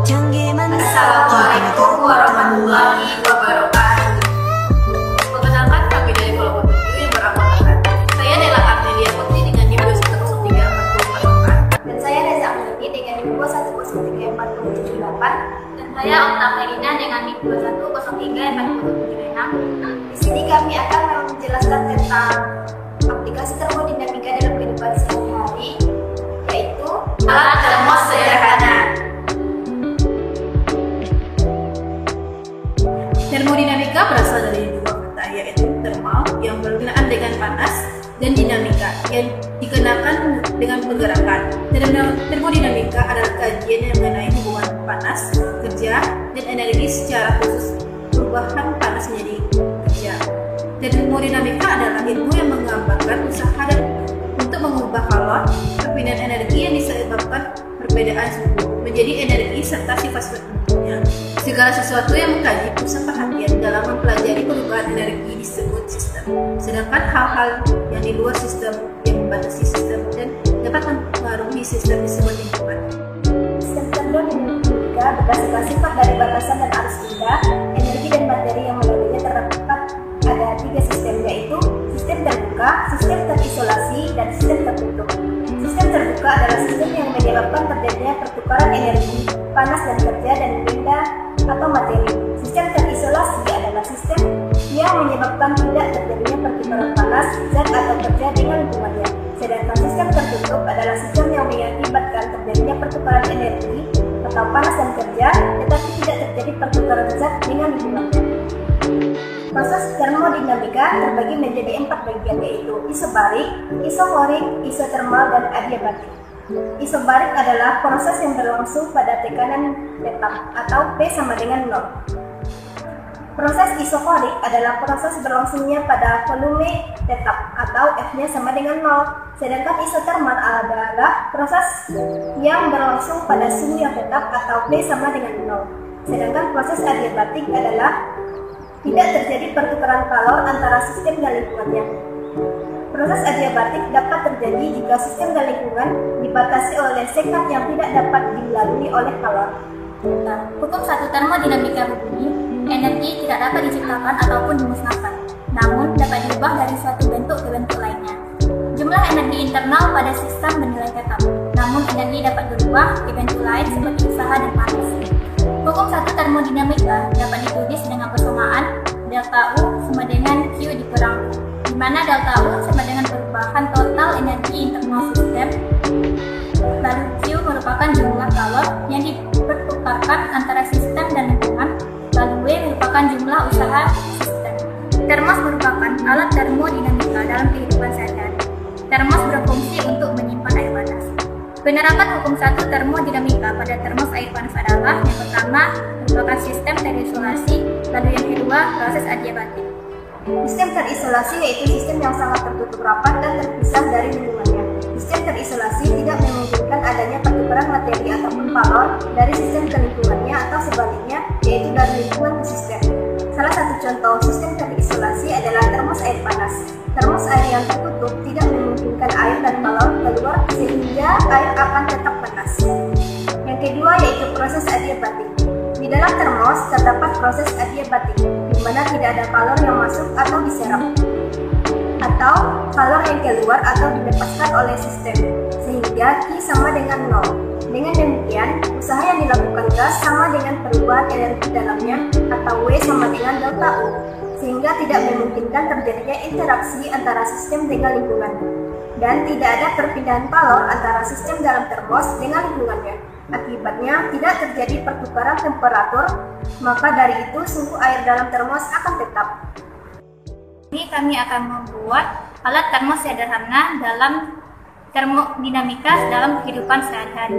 Assalamualaikum warahmatullahi wabarakatuh. Perkenalkan, kami dari kelompok 7 yang beramatan. Saya Nela Armelia Putri dengan NIM 210344. Dan saya Reza Akhmadi dengan NIM 21034778. Dan saya Okta Melina dengan NIM 21034776. Di sini kami akan menjelaskan tentang aplikasi termodinamika dalam kehidupan sehari-hari, yaitu Alat termos sederhana. Termodinamika berasal dari dua kata, yaitu thermal yang berkenaan dengan panas dan dinamika yang dikenakan dengan pergerakan. Termodinamika adalah kajian yang mengenai hubungan panas, kerja, dan energi secara khusus perubahan panas menjadi kerja. Termodinamika adalah ilmu yang menggambarkan usaha dan untuk mengubah kalor, perpindahan energi yang disebabkan perbedaan suhu menjadi energi serta sifat bentuknya. Segala sesuatu yang mengkaji pusat perhatian dalam mempelajari perubahan energi disebut sistem. Sedangkan hal-hal yang di luar sistem yang membatasi sistem dan dapat mempengaruhi sistem disebut lingkungan. sistem termodinamika berdasarkan sifat dari batasan dan arus pindah energi dan materi yang melaluinya terdapat ada 3 sistem, yaitu sistem terbuka, sistem terisolasi, dan sistem tertutup. Sistem terbuka adalah sistem yang menyebabkan terjadinya pertukaran energi, panas dan kerja dan benda atau materi. Sistem terisolasi adalah sistem yang menyebabkan tidak terjadinya pertukaran panas, zat atau kerja dengan lingkungannya. Sedangkan sistem tertutup adalah sistem yang mengakibatkan terjadinya pertukaran energi atau panas dan kerja, tetapi tidak terjadi pertukaran zat dengan lingkungannya. Proses termodinamika terbagi menjadi 4 bagian, yaitu isobarik, isokorik, isotermal, dan adiabatik. Isobarik adalah proses yang berlangsung pada tekanan tetap atau P sama dengan 0. Proses isokorik adalah proses berlangsungnya pada volume tetap atau F-nya sama dengan 0. Sedangkan isotermal adalah proses yang berlangsung pada suhu yang tetap atau P sama dengan 0. Sedangkan proses adiabatik adalah tidak terjadi pertukaran kalor antara sistem dan lingkungannya. Proses adiabatik dapat terjadi jika sistem dan lingkungan dibatasi oleh sekat yang tidak dapat dilalui oleh kalor. Hukum 1 termodinamika berbunyi, energi tidak dapat diciptakan ataupun dimusnahkan, namun dapat diubah dari suatu bentuk ke bentuk lainnya. Jumlah energi internal pada sistem bernilai tetap, namun energi dapat berubah ke bentuk lain seperti usaha dan panas. Hukum 1 termodinamika dapat ditulis dengan persamaan delta U sama dengan Q dikurang, di mana delta U sama dengan perubahan total energi internal sistem, lalu Q merupakan jumlah kalor yang dipertukarkan antara sistem dan lingkungan, lalu W merupakan jumlah usaha sistem. Termos merupakan alat termodinamika dalam kehidupan sehari-hari. Termos berfungsi untuk menyimpan air panas. Penerapan hukum 1 termodinamika pada termos air panas adalah: yang pertama, merupakan sistem terisolasi, lalu yang kedua, proses adiabatik. Sistem terisolasi yaitu sistem yang sangat tertutup rapat dan terpisah dari lingkungannya. Sistem terisolasi tidak memungkinkan adanya pertukaran materi ataupun kalor dari sistem ke lingkungannya atau sebaliknya, yaitu dari lingkungan ke sistem. Salah satu contoh sistem terisolasi adalah termos air panas. Termos air yang tertutup tidak memungkinkan air dan kalor keluar sehingga air akan tetap panas. Yang kedua yaitu proses adiabatik. Di dalam termos terdapat proses adiabatik, di mana tidak ada kalor yang masuk atau diserap, atau kalor yang keluar atau dilepaskan oleh sistem, sehingga Q sama dengan 0. Dengan demikian, usaha yang dilakukan gas sama dengan perubahan energi dalamnya, atau W sama dengan delta U, sehingga tidak memungkinkan terjadinya interaksi antara sistem dengan lingkungan, dan tidak ada perpindahan kalor antara sistem dalam termos dengan lingkungannya. Akibatnya, tidak terjadi pertukaran temperatur, maka dari itu suhu air dalam termos akan tetap. Ini kami akan membuat alat termos sederhana dalam termodinamika dalam kehidupan sehari-hari,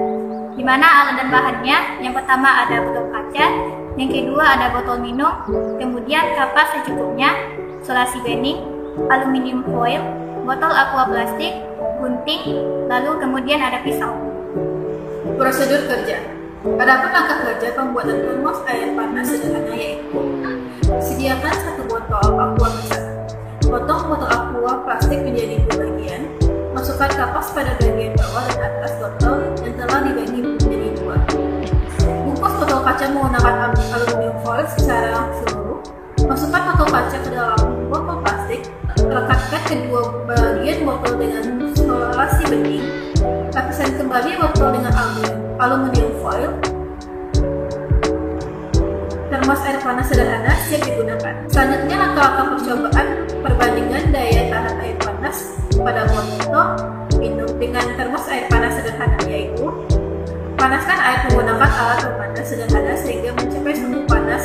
di mana alat dan bahannya yang pertama ada botol kaca, yang kedua ada botol minum, kemudian kapas secukupnya, solasi bening, aluminium foil, botol aqua plastik, gunting, lalu kemudian ada pisau. Prosedur kerja. Adapun langkah kerja pembuatan termos air panas sederhana yaitu: sediakan 1 botol aqua besar. Potong botol aqua plastik menjadi 2 bagian. Masukkan kapas pada bagian bawah dan atas botol yang telah dibagi menjadi 2. Bungkus kedua bagian botol dengan solasi bening, lapisan kembali botol dengan aluminium foil. Termos air panas sederhana siap digunakan. Selanjutnya langkah-langkah percobaan perbandingan daya tahan air panas pada botol minum dengan termos air panas sederhana, yaitu panaskan air menggunakan alat pemanas sederhana sehingga mencapai suhu panas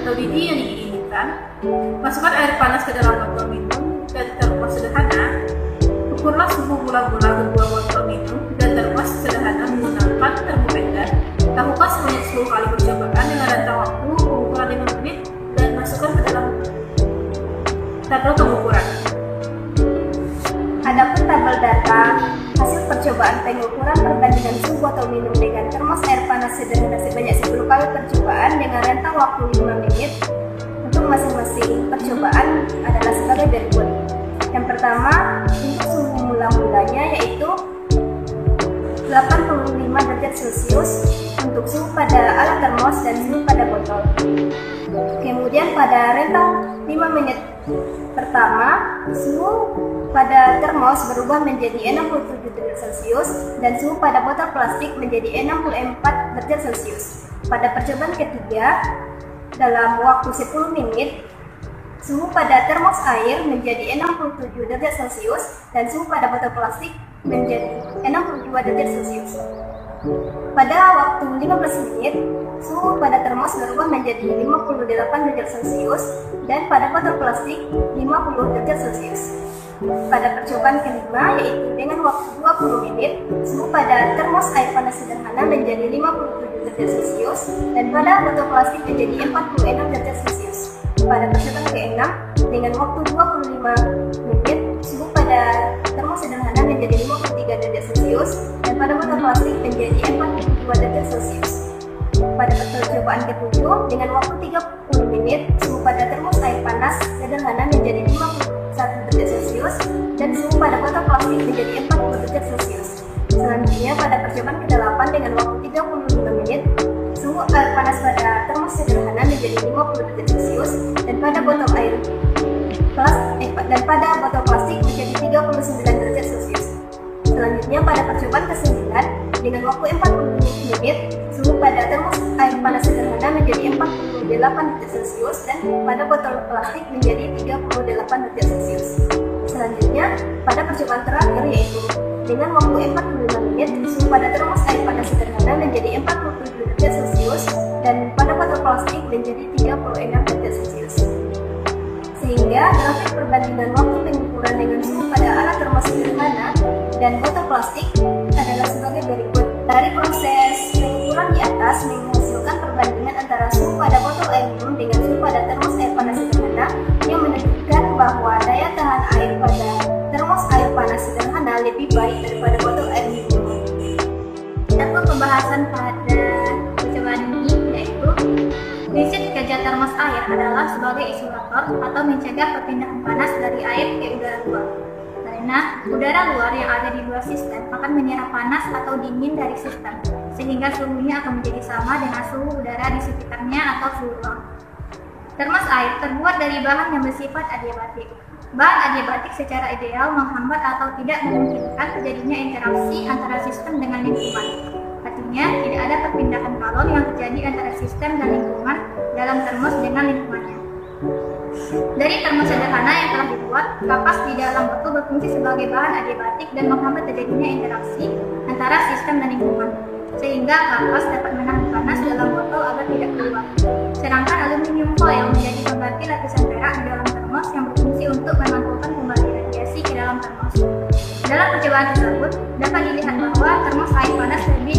atau didih yang diinginkan. Masukkan air panas ke dalam botol minum dan termos sederhana. Ukurlah suhu bola-bola kedua botol minum dan termos sederhana menggunakan termometer. Lakukan sebanyak 10 kali percobaan dengan rentang waktu pengukuran 5 menit dan masukkan ke dalam tabel pengukuran. Adapun tabel data hasil percobaan pengukuran perbandingan suhu botol minum dengan termos air panas sederhana sebanyak 10 kali percobaan dengan rentang waktu 5 menit untuk masing-masing percobaan adalah sebagai berikut. Yang pertama, untuk suhu mula-mulanya yaitu 85 derajat Celcius untuk suhu pada alat termos dan suhu pada botol. Kemudian pada rentang 5 menit pertama, suhu pada termos berubah menjadi 67 derajat Celcius dan suhu pada botol plastik menjadi 64 derajat Celcius. Pada percobaan ketiga, dalam waktu 10 menit, suhu pada termos air menjadi 67 derajat Celcius dan suhu pada botol plastik menjadi 62 derajat Celcius. Pada waktu 15 menit, suhu pada termos berubah menjadi 58 derajat Celcius dan pada botol plastik 50 derajat Celcius. Pada percobaan kelima, yaitu dengan waktu 20 menit, suhu pada termos air panas sederhana menjadi 57 derajat Celcius dan pada botol plastik menjadi 46 derajat Celcius. Pada percobaan keenam, dengan waktu 25 menit, suhu pada termos sederhana menjadi 53 derajat Celcius dan pada botol plastik menjadi 42 derajat Celcius. Pada percobaan ketujuh, dengan waktu 30 menit, suhu pada termos air panas sederhana menjadi 51 derajat Celcius dan suhu pada botol plastik menjadi 40 derajat Celcius. Selanjutnya, pada percobaan ke-8 dengan waktu 35 menit, suhu air panas pada termos sederhana menjadi 50 derajat Celcius dan pada botol plastik menjadi 39 derajat Celcius. Selanjutnya, pada percobaan ke-9 dengan waktu 40 menit, suhu pada termos air panas sederhana menjadi 48 derajat Celcius dan pada botol plastik menjadi 38 derajat Celcius. Selanjutnya, pada percobaan terakhir yaitu dengan waktu 45 menit, suhu pada termos air panas sederhana menjadi 47 derajat Celcius dan pada botol plastik menjadi 36 derajat Celcius. Sehingga grafik perbandingan waktu pengukuran dengan suhu pada alat termos sederhana dan botol plastik adalah sebagai berikut. Dari proses pengukuran di atas menghasilkan perbandingan antara suhu pada botol air minum dengan suhu pada termos air panas sederhana yang menunjukkan bahwa daya tahan air pada termos air panas sederhana lebih baik daripada botol air minum. Adapun pembahasan pada percobaan ini yaitu prinsip kerja termos air adalah sebagai isolator atau mencegah perpindahan panas dari air ke udara luar. Karena udara luar yang ada di luar sistem akan menyerap panas atau dingin dari sistem, sehingga suhunya akan menjadi sama dengan suhu udara di sekitarnya atau suhu ruang. Termos air terbuat dari bahan yang bersifat adiabatik. Bahan adiabatik secara ideal menghambat atau tidak memungkinkan terjadinya interaksi antara sistem dengan lingkungan. Artinya, tidak ada perpindahan kalor yang terjadi antara sistem dan lingkungan dalam termos dengan lingkungannya. Dari termos sederhana yang telah dibuat, kapas di dalam botol berfungsi sebagai bahan adiabatik dan menghambat terjadinya interaksi antara sistem dan lingkungan, sehingga kapas dapat menahan panas dalam botol agar tidak keluar. Sedangkan aluminium foil menjadi pengganti lapisan perak di dalam termos yang berfungsi untuk memantulkan kembali radiasi ke dalam termos. Dalam percobaan tersebut, dapat dilihat bahwa termos air panas lebih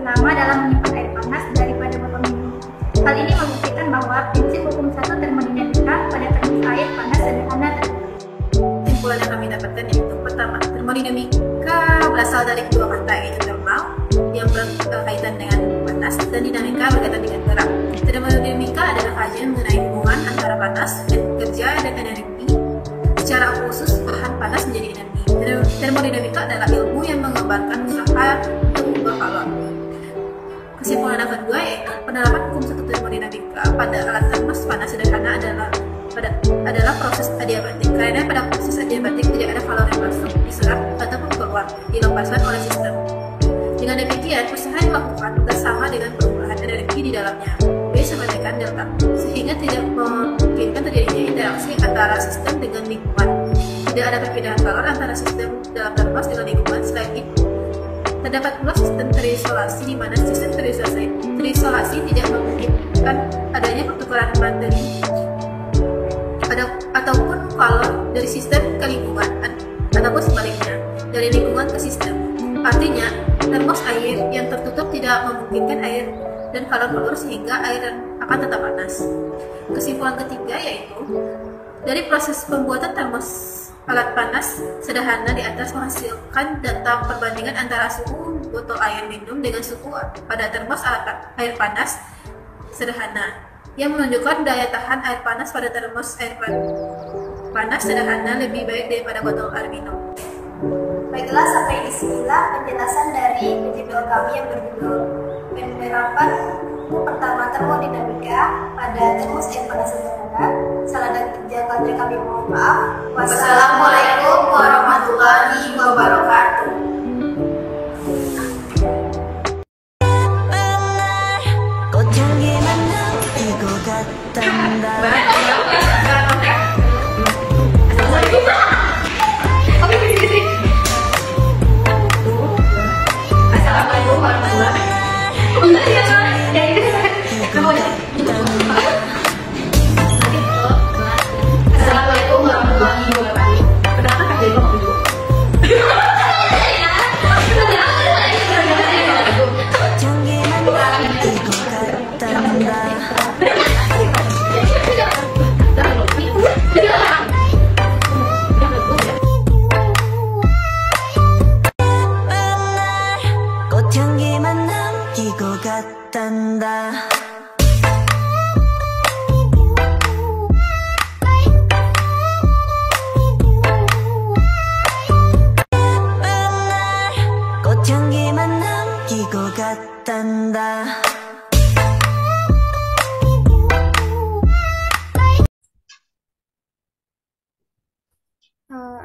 lama dalam menyimpan air panas daripada botol minum. Hal ini membuktikan bahwa prinsip hukum satu termodinamika pada termos air panas sederhana terbukti. Kesimpulan yang kami dapatkan yaitu pertama, termodinamika berasal dari kedua kata yaitu thermal yang berkaitan dengan panas dan dinamika berkaitan dengan gerak. Termodinamika adalah kajian mengenai hubungan antara panas dan kerja dan energi. Secara khusus, bahan panas menjadi energi. Termodinamika adalah ilmu yang menggambarkan usaha untuk mengubah kalor. Kesimpulan yang kedua yaitu penerapan hukum satu termodinamika pada alat termos panas sederhana adalah proses adiabatik, karena pada proses adiabatik tidak ada kalori yang masuk, diserap ataupun keluar, dilepaskan oleh sistem. Dengan demikian, usaha yang dilakukan bersama dengan perubahan energi di dalamnya, B sama dengan delta, sehingga tidak memungkinkan terjadinya interaksi antara sistem dengan lingkungan. Tidak ada perpindahan kalor antara sistem dalam termos dengan lingkungan. Selain itu, terdapat pula sistem terisolasi di mana sistem terisolasi tidak memungkinkan adanya pertukaran materi ataupun kalor dari sistem ke lingkungan ataupun sebaliknya dari lingkungan ke sistem. Artinya, termos air yang tertutup tidak memungkinkan air dan kalor keluar sehingga air akan tetap panas. Kesimpulan ketiga yaitu dari proses pembuatan termos alat panas sederhana di atas menghasilkan data perbandingan antara suhu botol air minum dengan suhu pada termos air panas sederhana yang menunjukkan daya tahan air panas pada termos air panas sederhana lebih baik daripada botol air minum. Baiklah, sampai di sinilah penjelasan dari PJBL kami yang berjudul penerapan pertama termodinamika pada termos air panas sederhana. Salah dan kejadian kami mohon maaf. Wassalamualaikum warahmatullahi wabarakatuh.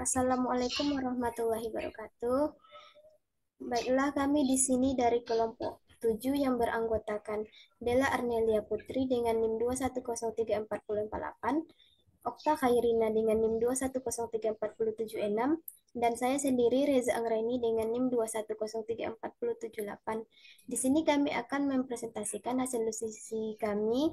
Assalamualaikum warahmatullahi wabarakatuh. Baiklah, kami di sini dari kelompok 7 yang beranggotakan Della Arnelia Putri dengan NIM 2103448, Okta Khairina dengan NIM 2103476, dan saya sendiri Reza Anggraini dengan NIM 2103478. Di sini kami akan mempresentasikan hasil diskusi kami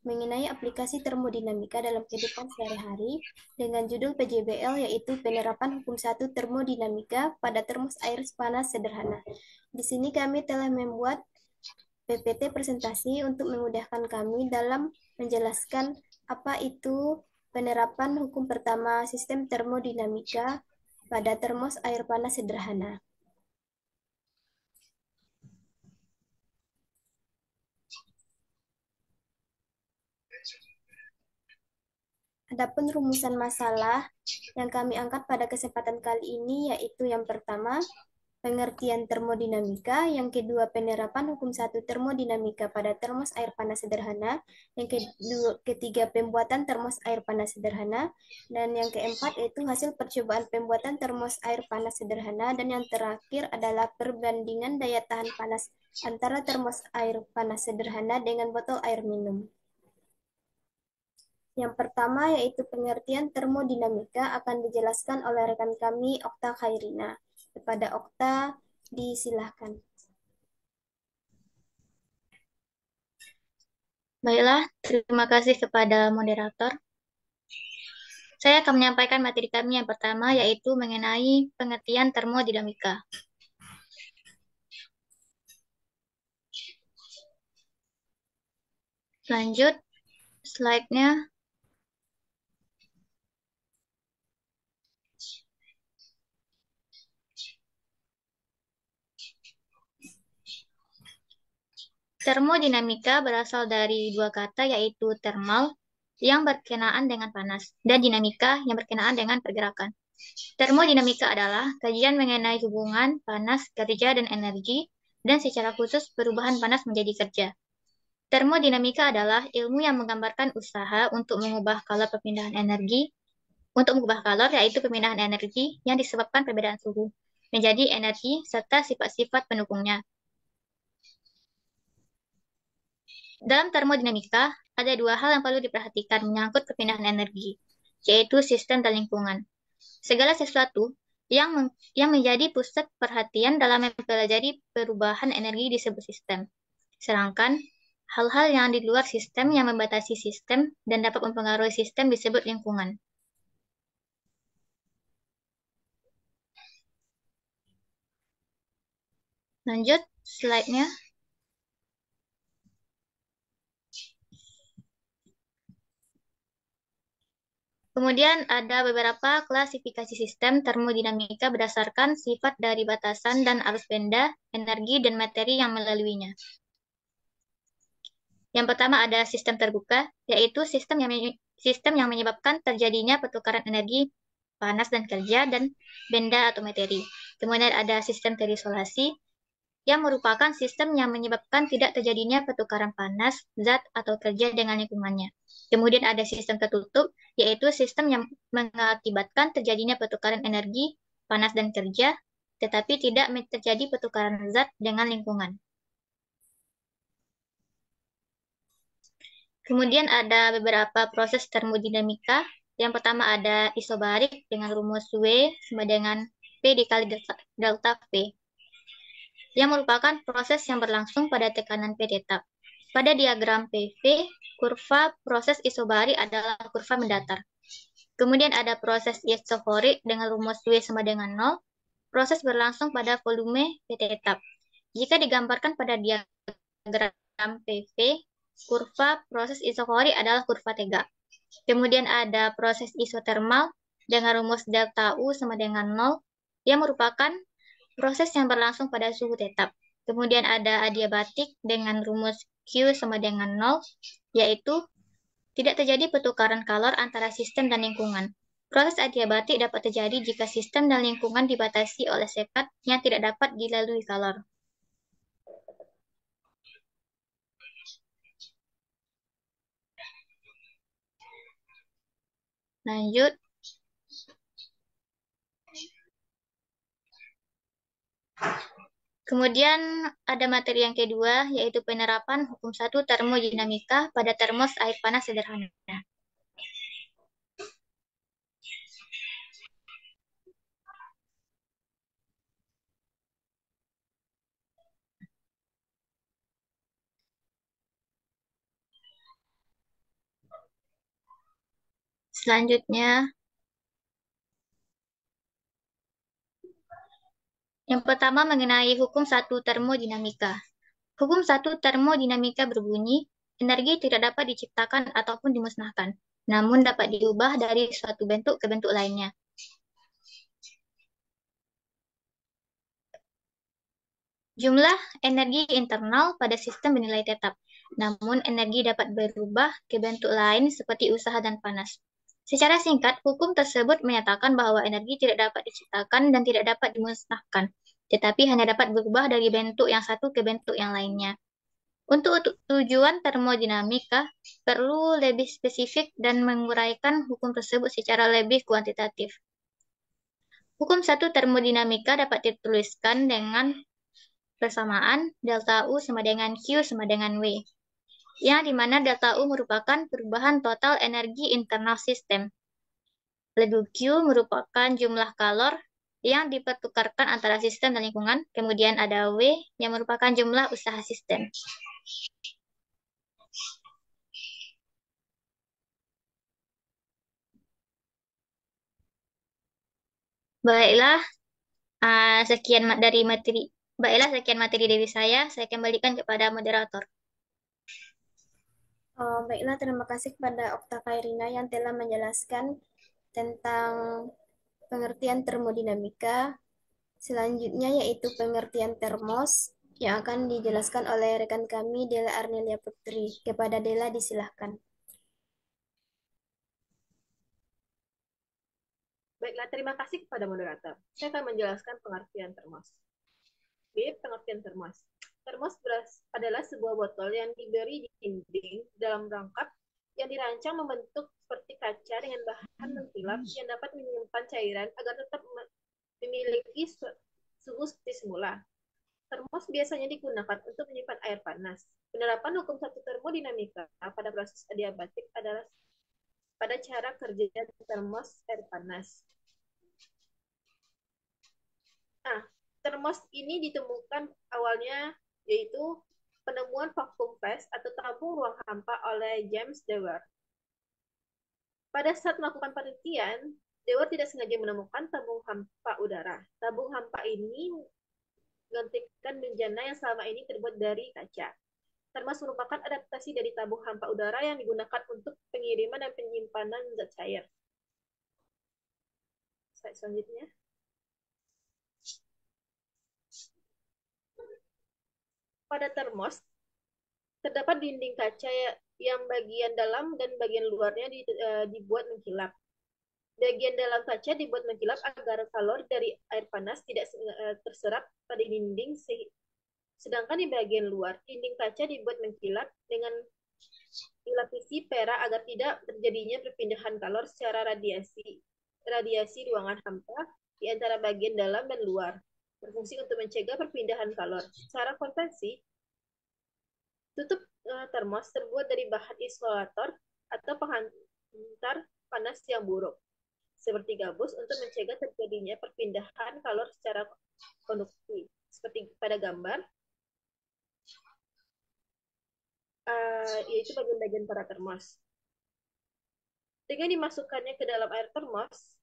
mengenai aplikasi termodinamika dalam kehidupan sehari-hari dengan judul PJBL yaitu penerapan hukum 1 termodinamika pada termos air panas sederhana. Di sini kami telah membuat PPT presentasi untuk memudahkan kami dalam menjelaskan apa itu penerapan hukum pertama sistem termodinamika pada termos air panas sederhana. Adapun rumusan masalah yang kami angkat pada kesempatan kali ini yaitu yang pertama, pengertian termodinamika, yang kedua, penerapan hukum 1 termodinamika pada termos air panas sederhana, yang ketiga, pembuatan termos air panas sederhana, dan yang keempat yaitu hasil percobaan pembuatan termos air panas sederhana, dan yang terakhir adalah perbandingan daya tahan panas antara termos air panas sederhana dengan botol air minum. Yang pertama yaitu pengertian termodinamika akan dijelaskan oleh rekan kami Okta Khairina. Kepada Okta, disilahkan. Baiklah, terima kasih kepada moderator. Saya akan menyampaikan materi kami yang pertama yaitu mengenai pengertian termodinamika. Lanjut, slide-nya. Termodinamika berasal dari dua kata yaitu thermal yang berkenaan dengan panas dan dinamika yang berkenaan dengan pergerakan. Termodinamika adalah kajian mengenai hubungan panas, kerja, dan energi dan secara khusus perubahan panas menjadi kerja. Termodinamika adalah ilmu yang menggambarkan usaha untuk mengubah kalor perpindahan energi, yaitu pemindahan energi yang disebabkan perbedaan suhu, menjadi energi serta sifat-sifat pendukungnya. Dalam termodinamika, ada dua hal yang perlu diperhatikan menyangkut perpindahan energi, yaitu sistem dan lingkungan. Segala sesuatu yang menjadi pusat perhatian dalam mempelajari perubahan energi disebut sistem. Sedangkan hal-hal yang di luar sistem yang membatasi sistem dan dapat mempengaruhi sistem disebut lingkungan. Lanjut slide-nya. Kemudian ada beberapa klasifikasi sistem termodinamika berdasarkan sifat dari batasan dan arus benda, energi, dan materi yang melaluinya. Yang pertama ada sistem terbuka, yaitu sistem yang menyebabkan terjadinya pertukaran energi, panas dan kerja, dan benda atau materi. Kemudian ada sistem terisolasi, yang merupakan sistem yang menyebabkan tidak terjadinya pertukaran panas, zat, atau kerja dengan lingkungannya. Kemudian ada sistem tertutup, yaitu sistem yang mengakibatkan terjadinya pertukaran energi, panas, dan kerja, tetapi tidak terjadi pertukaran zat dengan lingkungan. Kemudian ada beberapa proses termodinamika. Yang pertama ada isobarik dengan rumus W sama dengan P dikali delta V, yang merupakan proses yang berlangsung pada tekanan P tetap. Pada diagram PV, kurva proses isobarik adalah kurva mendatar. Kemudian ada proses isohorik dengan rumus W sama dengan 0. Proses berlangsung pada volume P tetap. Jika digambarkan pada diagram PV, kurva proses isohorik adalah kurva tegak. Kemudian ada proses isotermal dengan rumus delta U sama dengan 0, yang merupakan proses yang berlangsung pada suhu tetap. Kemudian ada adiabatik dengan rumus Q sama dengan 0, yaitu tidak terjadi pertukaran kalor antara sistem dan lingkungan. Proses adiabatik dapat terjadi jika sistem dan lingkungan dibatasi oleh sekat yang tidak dapat dilalui kalor. Lanjut. Kemudian ada materi yang kedua, yaitu penerapan hukum 1 termodinamika pada termos air panas sederhana. Selanjutnya, yang pertama mengenai hukum 1 termodinamika. Hukum 1 termodinamika berbunyi, energi tidak dapat diciptakan ataupun dimusnahkan, namun dapat diubah dari suatu bentuk ke bentuk lainnya. Jumlah energi internal pada sistem bernilai tetap, namun energi dapat berubah ke bentuk lain seperti usaha dan panas. Secara singkat, hukum tersebut menyatakan bahwa energi tidak dapat diciptakan dan tidak dapat dimusnahkan, tetapi hanya dapat berubah dari bentuk yang satu ke bentuk yang lainnya. Untuk tujuan termodinamika, perlu lebih spesifik dan menguraikan hukum tersebut secara lebih kuantitatif. Hukum 1 termodinamika dapat dituliskan dengan persamaan delta U sama dengan Q sama dengan W, yang dimana delta U merupakan perubahan total energi internal sistem. Lalu Q merupakan jumlah kalor yang dipertukarkan antara sistem dan lingkungan. Kemudian ada W yang merupakan jumlah usaha sistem. Baiklah, sekian materi dari saya kembalikan kepada moderator. Baiklah, terima kasih kepada Okta Kairina yang telah menjelaskan tentang pengertian termodinamika. Selanjutnya yaitu pengertian termos yang akan dijelaskan oleh rekan kami Dela Arnelia Putri. Kepada Dela disilahkan. Baiklah, terima kasih kepada moderator. Saya akan menjelaskan pengertian termos. Pengertian termos. Termos adalah sebuah botol yang diberi dinding dalam rangkap yang dirancang membentuk seperti kaca dengan bahan mengkilap yang dapat menyimpan cairan agar tetap memiliki suhu seperti semula. Termos biasanya digunakan untuk menyimpan air panas. Penerapan hukum satu termodinamika pada proses adiabatik adalah pada cara kerja termos air panas. Nah, termos ini ditemukan awalnya yaitu penemuan vacuum vase atau tabung ruang hampa oleh James Dewar. Pada saat melakukan penelitian, Dewar tidak sengaja menemukan tabung hampa udara. Tabung hampa ini menggantikan bejana yang selama ini terbuat dari kaca. Termos merupakan adaptasi dari tabung hampa udara yang digunakan untuk pengiriman dan penyimpanan zat cair. Slide selanjutnya. Pada termos, terdapat dinding kaca yang bagian dalam dan bagian luarnya dibuat mengkilap. Bagian dalam kaca dibuat mengkilap agar kalor dari air panas tidak terserap pada dinding, sedangkan di bagian luar, dinding kaca dibuat mengkilap dengan dilapisi perak agar tidak terjadinya perpindahan kalor secara radiasi ruangan hampa di antara bagian dalam dan luar, berfungsi untuk mencegah perpindahan kalor. Secara konvensi, tutup termos terbuat dari bahan isolator atau penghantar panas yang buruk, seperti gabus untuk mencegah terjadinya perpindahan kalor secara konduksi. Seperti pada gambar, yaitu bagian-bagian para termos. Dengan dimasukkannya ke dalam air termos,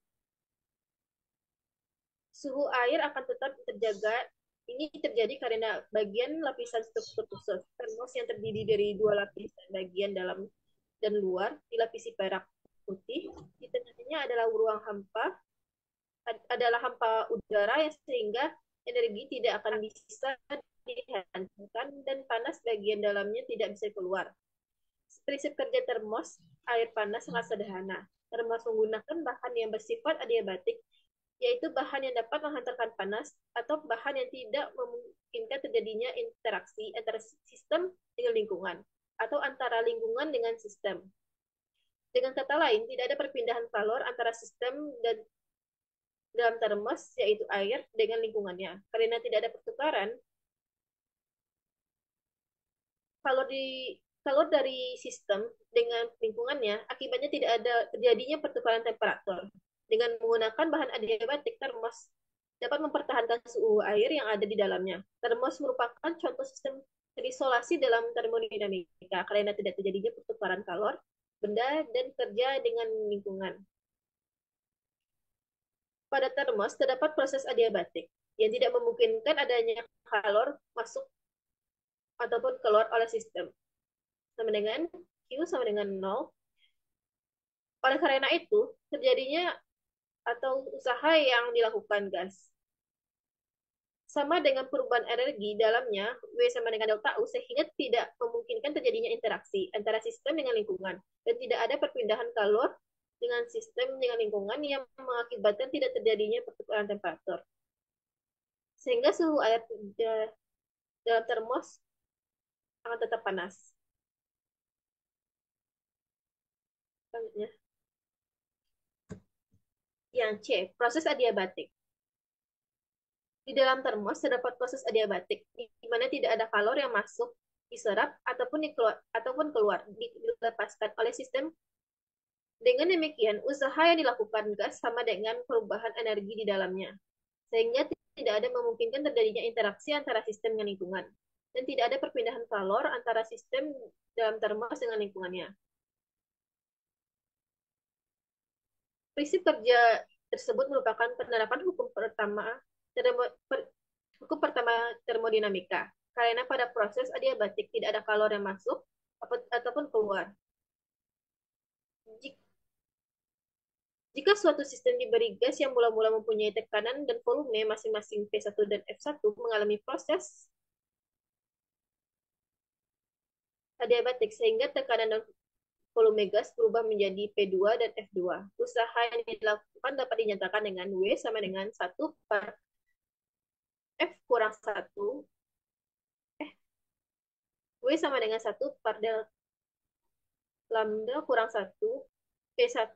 suhu air akan tetap terjaga. Ini terjadi karena bagian lapisan struktur khusus. Termos yang terdiri dari dua lapisan bagian dalam dan luar dilapisi perak putih. Di tengahnya adalah ruang hampa, adalah hampa udara yang sehingga energi tidak akan bisa dihancurkan dan panas bagian dalamnya tidak bisa keluar. Prinsip kerja termos air panas sangat sederhana. Termos menggunakan bahan yang bersifat adiabatik, yaitu bahan yang dapat menghantarkan panas atau bahan yang tidak memungkinkan terjadinya interaksi antara sistem dengan lingkungan atau antara lingkungan dengan sistem. Dengan kata lain, tidak ada perpindahan kalor antara sistem dan dalam termos, yaitu air, dengan lingkungannya. Karena tidak ada pertukaran, kalor dari sistem dengan lingkungannya, akibatnya tidak ada terjadinya pertukaran temperatur. Dengan menggunakan bahan adiabatik, termos dapat mempertahankan suhu air yang ada di dalamnya. Termos merupakan contoh sistem terisolasi dalam termodinamika karena tidak terjadinya pertukaran kalor, benda, dan kerja dengan lingkungan. Pada termos terdapat proses adiabatik yang tidak memungkinkan adanya kalor masuk ataupun keluar oleh sistem. Sama dengan Q sama dengan 0. Oleh karena itu, terjadinya atau usaha yang dilakukan gas. Sama dengan perubahan energi dalamnya, W sama dengan delta U, sehingga tidak memungkinkan terjadinya interaksi antara sistem dengan lingkungan, dan tidak ada perpindahan kalor dengan sistem dengan lingkungan yang mengakibatkan tidak terjadinya pertukaran temperatur. Sehingga suhu air dalam termos akan tetap panas. Selanjutnya. Yang C, proses adiabatik. Di dalam termos terdapat proses adiabatik, di mana tidak ada kalor yang masuk, diserap, ataupun keluar, dilepaskan oleh sistem. Dengan demikian, usaha yang dilakukan gas sama dengan perubahan energi di dalamnya, sehingga tidak ada memungkinkan terjadinya interaksi antara sistem dengan lingkungan, dan tidak ada perpindahan kalor antara sistem dalam termos dengan lingkungannya. Prinsip kerja tersebut merupakan penerapan hukum pertama termodinamika, karena pada proses adiabatik tidak ada kalor yang masuk ataupun keluar. Jika suatu sistem diberi gas yang mula-mula mempunyai tekanan dan volume masing-masing P1 dan F1 mengalami proses adiabatik sehingga tekanan dan volume gas berubah menjadi P2 dan F2. Usaha yang dilakukan dapat dinyatakan dengan W sama dengan 1 per F kurang 1. W sama dengan 1 per del lambda kurang 1 P1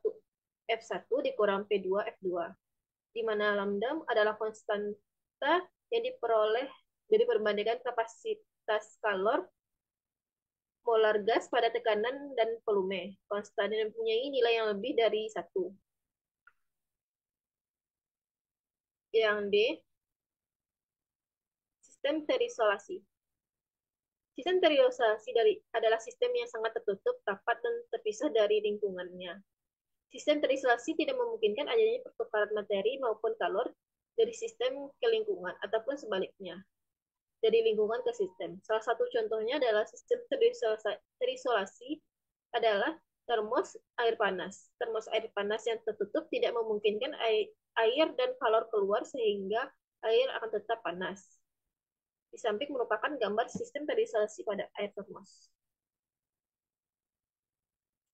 F1 dikurang P2 F2, di mana lambda adalah konstanta yang diperoleh dari perbandingan kapasitas kalor molar gas pada tekanan dan volume. Konstan yang mempunyai nilai yang lebih dari 1. Yang D, sistem terisolasi. Sistem terisolasi adalah sistem yang sangat tertutup, rapat, dan terpisah dari lingkungannya. Sistem terisolasi tidak memungkinkan adanya pertukaran materi maupun kalor dari sistem ke lingkungan, ataupun sebaliknya, dari lingkungan ke sistem. Salah satu contohnya adalah sistem terisolasi adalah termos air panas. Termos air panas yang tertutup tidak memungkinkan air dan kalor keluar sehingga air akan tetap panas. Di samping merupakan gambar sistem terisolasi pada air termos.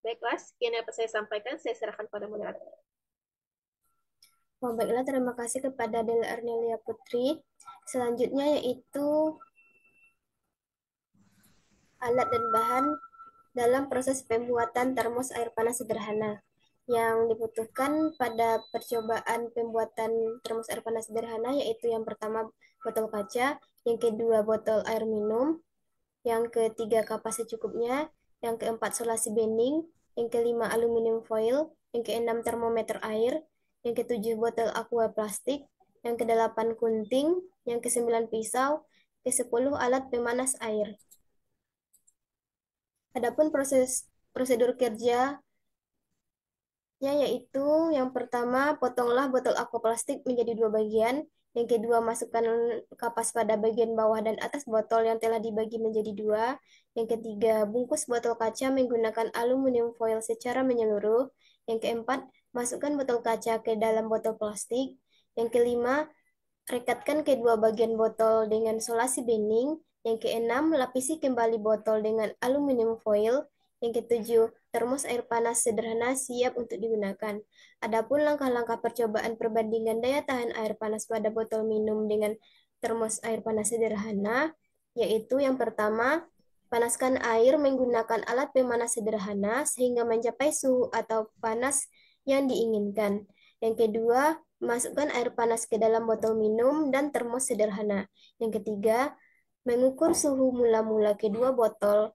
Baiklah, sekian yang saya sampaikan, saya serahkan pada moderator. Oh, baiklah, terima kasih kepada Dela Arnelia Putri. Selanjutnya yaitu alat dan bahan dalam proses pembuatan termos air panas sederhana. Yang dibutuhkan pada percobaan pembuatan termos air panas sederhana yaitu yang pertama botol kaca, yang kedua botol air minum, yang ketiga kapas secukupnya, yang keempat solasi bening, yang kelima aluminium foil, yang keenam termometer air, yang ketujuh botol aqua plastik, yang kedelapan kunting, yang kesembilan pisau, kesepuluh alat pemanas air. Adapun prosedur kerja yaitu yang pertama, potonglah botol aqua plastik menjadi dua bagian. Yang kedua, masukkan kapas pada bagian bawah dan atas botol yang telah dibagi menjadi dua. Yang ketiga, bungkus botol kaca menggunakan aluminium foil secara menyeluruh. Yang keempat, masukkan botol kaca ke dalam botol plastik. Yang kelima, rekatkan kedua bagian botol dengan solasi bening. Yang keenam, lapisi kembali botol dengan aluminium foil. Yang ketujuh, termos air panas sederhana siap untuk digunakan. Adapun langkah-langkah percobaan perbandingan daya tahan air panas pada botol minum dengan termos air panas sederhana, yaitu yang pertama, panaskan air menggunakan alat pemanas sederhana sehingga mencapai suhu atau panas yang diinginkan. Yang kedua, masukkan air panas ke dalam botol minum dan termos sederhana. Yang ketiga, mengukur suhu mula-mula kedua botol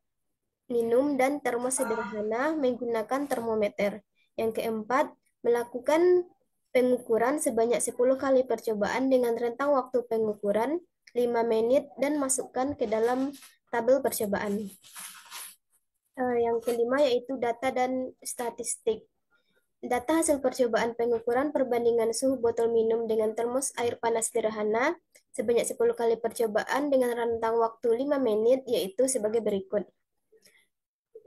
minum dan termos sederhana menggunakan termometer. Yang keempat, melakukan pengukuran sebanyak 10 kali percobaan dengan rentang waktu pengukuran 5 menit dan masukkan ke dalam tabel percobaan. Yang kelima yaitu data dan statistik. Data hasil percobaan pengukuran perbandingan suhu botol minum dengan termos air panas sederhana sebanyak 10 kali percobaan dengan rentang waktu 5 menit yaitu sebagai berikut.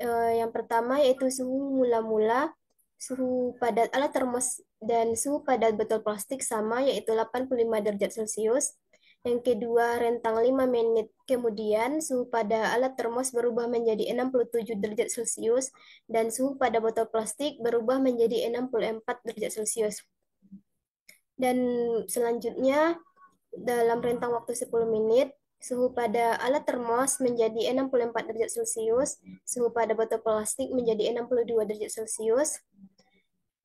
Yang pertama yaitu suhu mula-mula, suhu pada alat termos dan suhu pada botol plastik sama yaitu 85 derajat Celcius. Yang kedua, rentang 5 menit kemudian suhu pada alat termos berubah menjadi 67 derajat Celcius dan suhu pada botol plastik berubah menjadi 64 derajat Celcius. Dan selanjutnya dalam rentang waktu 10 menit suhu pada alat termos menjadi 64 derajat Celcius, suhu pada botol plastik menjadi 62 derajat Celcius,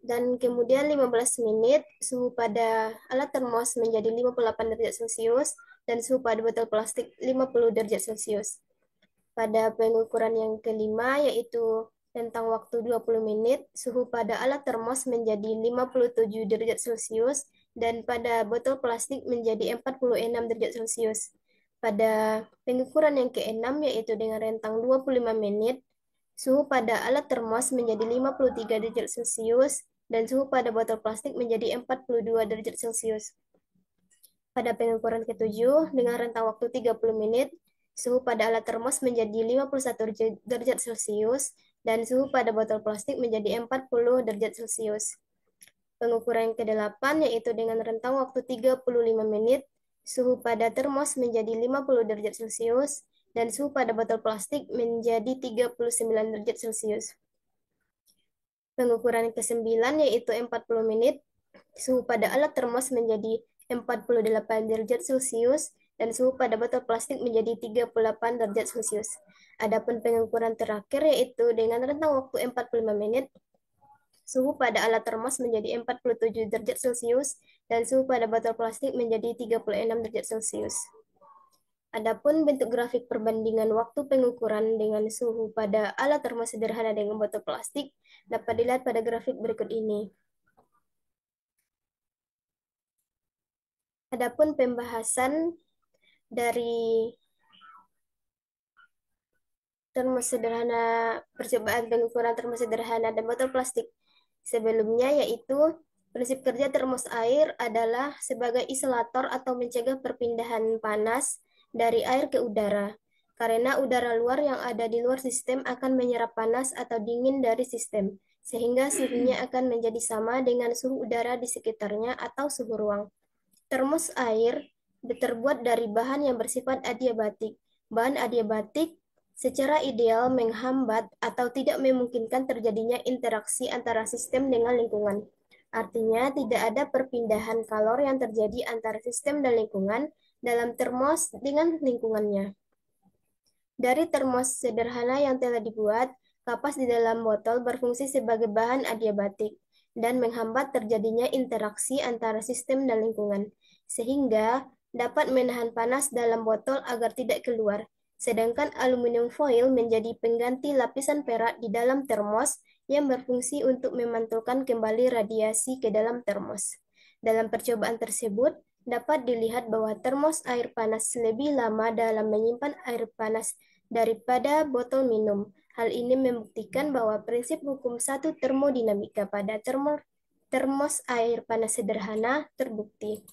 dan kemudian 15 menit suhu pada alat termos menjadi 58 derajat Celcius, dan suhu pada botol plastik 50 derajat Celcius. Pada pengukuran yang kelima, yaitu rentang waktu 20 menit, suhu pada alat termos menjadi 57 derajat Celcius, dan pada botol plastik menjadi 46 derajat Celcius. Pada pengukuran yang keenam, yaitu dengan rentang 25 menit, suhu pada alat termos menjadi 53 derajat Celcius, dan suhu pada botol plastik menjadi 42 derajat Celcius. Pada pengukuran ketujuh, dengan rentang waktu 30 menit, suhu pada alat termos menjadi 51 derajat Celcius, dan suhu pada botol plastik menjadi 40 derajat Celcius. Pengukuran yang ke-8 yaitu dengan rentang waktu 35 menit, suhu pada termos menjadi 50 derajat Celcius, dan suhu pada botol plastik menjadi 39 derajat Celcius. Pengukuran ke-9 yaitu 40 menit, suhu pada alat termos menjadi 48 derajat Celcius, dan suhu pada botol plastik menjadi 38 derajat Celcius. Adapun pengukuran terakhir yaitu dengan rentang waktu 45 menit, suhu pada alat termos menjadi 47 derajat Celcius dan suhu pada botol plastik menjadi 36 derajat Celcius. Adapun bentuk grafik perbandingan waktu pengukuran dengan suhu pada alat termos sederhana dengan botol plastik dapat dilihat pada grafik berikut ini. Adapun pembahasan dari termos sederhana, percobaan pengukuran termos sederhana dan botol plastik sebelumnya, yaitu prinsip kerja termos air adalah sebagai isolator atau mencegah perpindahan panas dari air ke udara, karena udara luar yang ada di luar sistem akan menyerap panas atau dingin dari sistem, sehingga suhunya akan menjadi sama dengan suhu udara di sekitarnya atau suhu ruang. Termos air terbuat dari bahan yang bersifat adiabatik. Bahan adiabatik secara ideal menghambat atau tidak memungkinkan terjadinya interaksi antara sistem dengan lingkungan. Artinya, tidak ada perpindahan kalor yang terjadi antara sistem dan lingkungan dalam termos dengan lingkungannya. Dari termos sederhana yang telah dibuat, kapas di dalam botol berfungsi sebagai bahan adiabatik dan menghambat terjadinya interaksi antara sistem dan lingkungan, sehingga dapat menahan panas dalam botol agar tidak keluar. Sedangkan aluminium foil menjadi pengganti lapisan perak di dalam termos yang berfungsi untuk memantulkan kembali radiasi ke dalam termos. Dalam percobaan tersebut, dapat dilihat bahwa termos air panas lebih lama dalam menyimpan air panas daripada botol minum. Hal ini membuktikan bahwa prinsip hukum satu termodinamika pada termos air panas sederhana terbukti.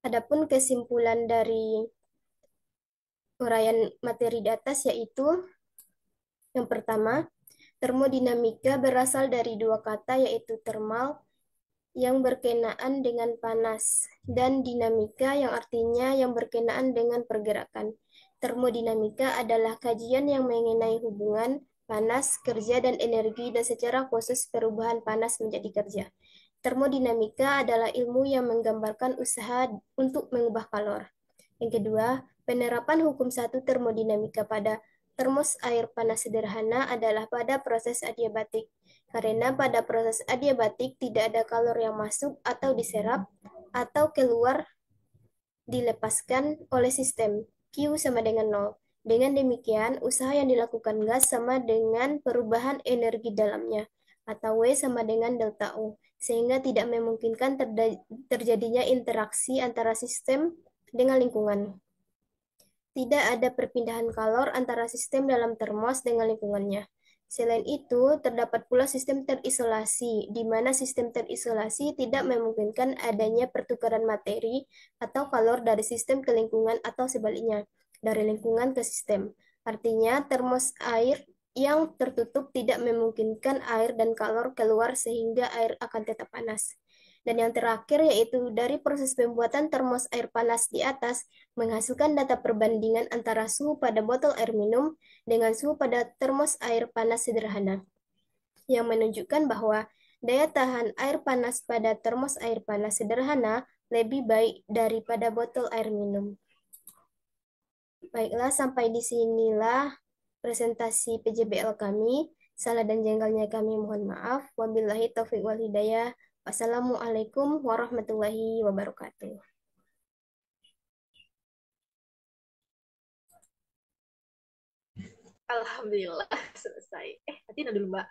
Adapun kesimpulan dari uraian materi di atas yaitu yang pertama, termodinamika berasal dari dua kata yaitu thermal yang berkenaan dengan panas, dan dinamika yang artinya yang berkenaan dengan pergerakan. Termodinamika adalah kajian yang mengenai hubungan panas, kerja, dan energi, dan secara khusus perubahan panas menjadi kerja. Termodinamika adalah ilmu yang menggambarkan usaha untuk mengubah kalor. Yang kedua, penerapan hukum satu termodinamika pada termos air panas sederhana adalah pada proses adiabatik. Karena pada proses adiabatik tidak ada kalor yang masuk atau diserap atau keluar dilepaskan oleh sistem. Q sama dengan 0. Dengan demikian, usaha yang dilakukan gas sama dengan perubahan energi dalamnya, atau W sama dengan delta U, sehingga tidak memungkinkan terjadinya interaksi antara sistem dengan lingkungan. Tidak ada perpindahan kalor antara sistem dalam termos dengan lingkungannya. Selain itu, terdapat pula sistem terisolasi, di mana sistem terisolasi tidak memungkinkan adanya pertukaran materi atau kalor dari sistem ke lingkungan atau sebaliknya, dari lingkungan ke sistem. Artinya, termos air yang tertutup tidak memungkinkan air dan kalor keluar sehingga air akan tetap panas. Dan yang terakhir yaitu dari proses pembuatan termos air panas di atas menghasilkan data perbandingan antara suhu pada botol air minum dengan suhu pada termos air panas sederhana, yang menunjukkan bahwa daya tahan air panas pada termos air panas sederhana lebih baik daripada botol air minum. Baiklah, sampai di sinilah presentasi PJBL kami. Salah dan jengkelnya kami mohon maaf. Wabillahi taufiq wal hidayah. Wassalamualaikum warahmatullahi wabarakatuh. Alhamdulillah selesai. Nanti dulu Mbak.